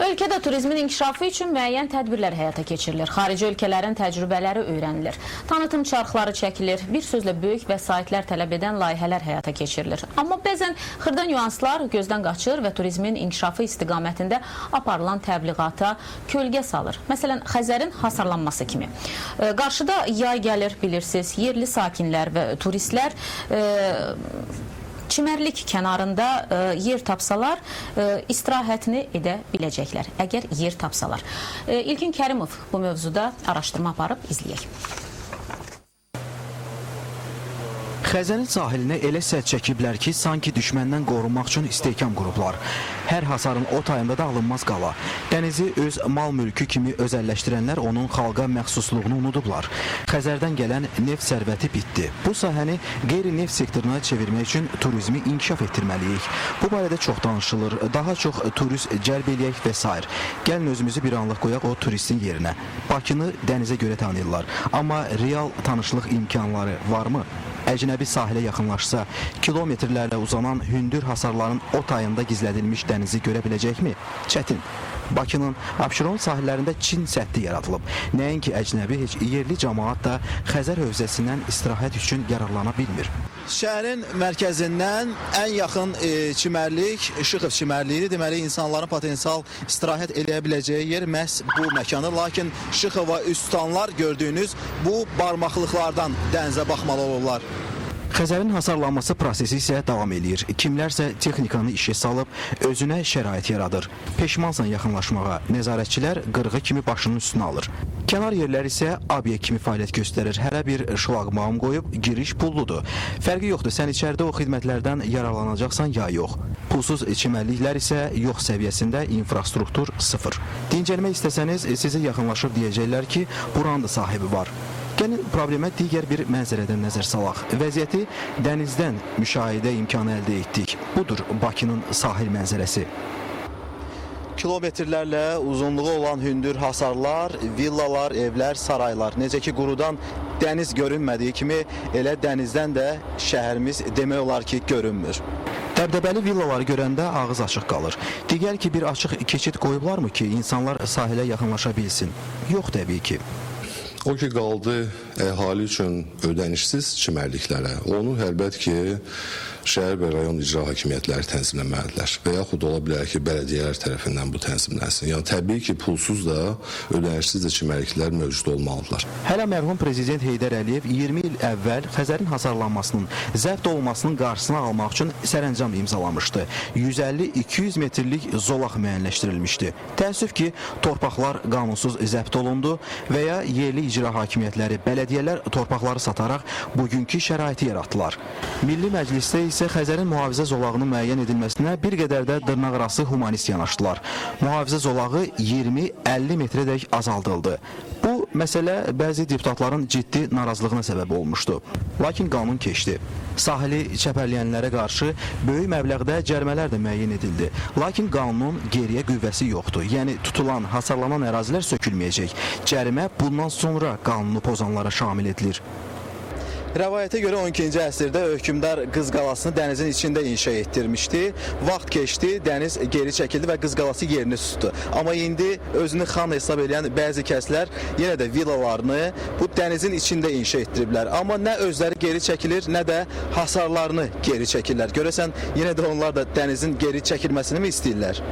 Ölkədə turizmin inkişafı üçün müəyyən tədbirlər həyata keçirilir. Xarici ölkələrin təcrübələri öyrənilir. Tanıtım çarxları çəkilir. Bir sözlə böyük vəsaitlər tələb edən layihələr həyata keçirilir. Amma bəzən xırda nüanslar gözdən qaçır və turizmin inkişafı istiqamətində aparılan təbliğata kölgə salır. Məsələn, Xəzərin hasarlanması kimi. Qarşıda yay gəlir, bilirsiniz. Yerli sakinlər və turistlər çimərlik kənarında yer tapsalar, istirahətini edə biləcəklər, əgər yer tapsalar. İlkin Kərimov bu mövzuda araşdırma aparıb izləyək. Xəzərin sahilinə elə sədd çəkiblər ki, sanki düşməndən qorunmaq üçün istehkam qurublar. Hər hasarın o tayında da alınmaz qala. Dənizi öz mal mülkü kimi özəlləşdirənlər onun xalqa məxsusluğunu unudublar. Xəzərdən gələn neft sərvəti bitdi. Bu sahəni qeyri-neft sektoruna çevirmək üçün turizmi inkişaf etdirməliyik. Bu barədə çox danışılır, daha çox turist cəlb eləyək və s. Gəlin özümüzü bir anlıq qoyaq o turistin yerinə. Bakını dənizə görə tanıyırlar. Amma real tanışlıq imkanları varmı? Əcnəbi sahilə yaxınlaşsa, kilometrlərlə uzanan hündür hasarların o tayında gizlədilmiş dənizi görə biləcəkmi? Çətin. Bakının Abşeron sahillərində Çin səddi yaradılıb. Nəinki əcnəbi, heç yerli cəmaat da Xəzər hövzəsindən istirahət üçün yararlana bilmir. Şəhərin mərkəzindən ən yaxın çimərlik Şıxov çimərliyidir. Deməli, insanların potensial istirahət eləyə biləcəyi yer məhz bu məkanı. Lakin Şıxova üst tutanlar gördüyünüz bu barmaqlıqlardan dənizə baxmalı olurlar. Xəzərin hasarlanması prosesi isə davam edir. Kimlərsə texnikanı işə salıb özünə şərait yaradır. Peşmansan yaxınlaşmağa, nəzarətçilər qırğı kimi başının üstünə alır. Kənar yerlər isə obyekt kimi fəaliyyət göstərir. Hərə bir şlaqbaum qoyub giriş pulludur. Fərqi yoxdur, sən içəridə o xidmətlərdən yararlanacaqsan ya yox. Pulsuz çimərliklər isə yox səviyyəsində, infrastruktur sıfır. Dincəlmək istəsəniz sizə yaxınlaşıb deyəcəklər ki, buranın da sahibi var. Gəlin problemə digər bir mənzərədən nəzər salaq. Vəziyyəti dənizdən müşahidə imkanı əldə etdik. Budur Bakının sahil mənzərəsi. Kilometrlərlə uzunluğu olan hündür hasarlar, villalar, evlər, saraylar. Necə ki, qurudan dəniz görünmədiyi kimi, elə dənizdən də şəhərimiz demək olar ki, görünmür. Dəbdəbəli villaları görəndə ağız açıq qalır. Digər ki, bir açıq keçid qoyublarmı ki, insanlar sahilə yaxınlaşa bilsin? Yox, təbii ki. O ki, qaldı əhali üçün ödənişsiz çimərliklərə. Onu əlbət ki, şəhər və rayon icra hakimiyyətləri tənzimləməlidirlər və yaxud ola bilər ki, bələdiyyələr tərəfindən bu tənzimlənsin. Yəni, təbii ki, pulsuz da, ödənişsiz də çimərliklər mövcud olmalıdırlar. Hələ mərhum Prezident Heydər Əliyev 20 il əvvəl Xəzərin hasarlanmasının, zəbt olunmasının qarşısını almaq üçün sərəncam imzalamışdı. 150-200 metrlik zolaq müəyyənləşdirilmişdi. Təəssüf ki, torpaqlar qanunsuz zəbt olundu və ya yerli icra hakimiyyətləri, bələdiyyələr torpaqları sataraq bugünkü şəraiti yaratdılar. Milli Məclisdə isə Xəzərin mühafizə zolağının müəyyən edilməsinə bir qədər də dırnaqarası humanist yanaşdılar. Mühafizə zolağı 20-50 metrədək azaldıldı. Bu məsələ bəzi deputatların ciddi narazılığına səbəb olmuşdu. Lakin qanun keçdi. Sahili çəpərləyənlərə qarşı böyük məbləğdə cərimələr də müəyyən edildi. Lakin qanunun geriyə qüvvəsi yoxdur. Yəni tutulan, hasarlanan ərazilər sökülməyəcək. Cərimə bundan sonra qanunu pozanlara şamil edilir. Rəvayətə görə 12-ci əsrdə hökmdar Qız qalasını dənizin içində inşa etdirmişdi. Vaxt keçdi, dəniz geri çəkildi və Qız qalası yerini tutdu. Amma indi özünü xan hesab edən bəzi kəslər yenə də villalarını bu dənizin içində inşa etdiriblər. Amma nə özləri geri çəkilir, nə də hasarlarını geri çəkirlər. Görəsən, yenə də onlar da dənizin geri çəkilməsini mi istəyirlər?